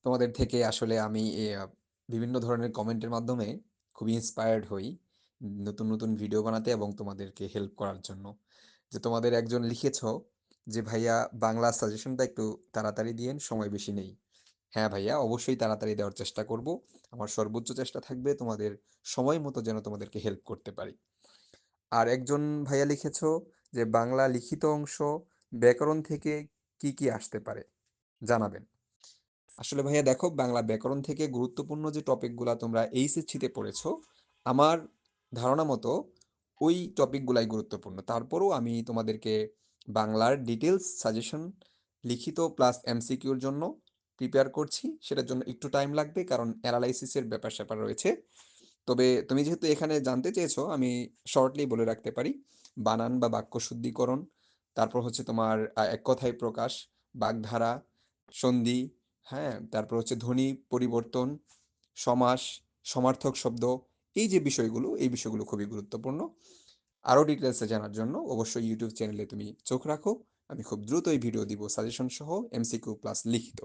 তোমাদের থেকে আসলে আমি বিভিন্ন ধরনের কমেন্টের মাধ্যমে খুবই ইন্সপায়ার্ড হই নতুন নতুন ভিডিও বানাতে এবং তোমাদেরকে হেল্প করার জন্য। যে তোমাদের একজন লিখেছো যে ভাইয়া বাংলা সাজেশনটা একটু তাড়াতাড়ি দিয়েন, সময় বেশি নেই। হ্যাঁ ভাইয়া, অবশ্যই তাড়াতাড়ি দেওয়ার চেষ্টা করব। আমার সর্বোচ্চ চেষ্টা থাকবে তোমাদের সময় মতো যেন তোমাদেরকে হেল্প করতে পারি। আর একজন ভাইয়া লিখেছো যে বাংলা লিখিত অংশ ব্যাকরণ থেকে কি কি আসতে পারে জানাবেন। আসলে ভাইয়া দেখো, বাংলা ব্যাকরণ থেকে গুরুত্বপূর্ণ যে টপিকগুলা তোমরা এইচএসসিতে পড়েছো, আমার ধারণা মতো ওই টপিকগুলাই গুরুত্বপূর্ণ। তারপরও আমি তোমাদেরকে বাংলার ডিটেলস সাজেশন লিখিত প্লাস এমসিকিউর জন্য প্রিপেয়ার করছি। সেটার জন্য একটু টাইম লাগবে, কারণ অ্যানালাইসিসের ব্যাপার স্যাপার রয়েছে। তবে তুমি যেহেতু এখানে জানতে চেয়েছো, আমি শর্টলি বলে রাখতে পারি। বানান বা বাক্য শুদ্ধিকরণ, তারপর হচ্ছে তোমার এক কথায় প্রকাশ, বাগধারা, সন্ধি, হ্যাঁ, তারপর হচ্ছে ধ্বনি পরিবর্তন, সমাস, সমার্থক শব্দ, এই বিষয়গুলো খুবই গুরুত্বপূর্ণ। আরও ডিটেলসে জানার জন্য অবশ্যই ইউটিউব চ্যানেলে তুমি চোখ রাখো। আমি খুব দ্রুতই ভিডিও দিব সাজেশন সহ, এমসিকিউ প্লাস লিখিত।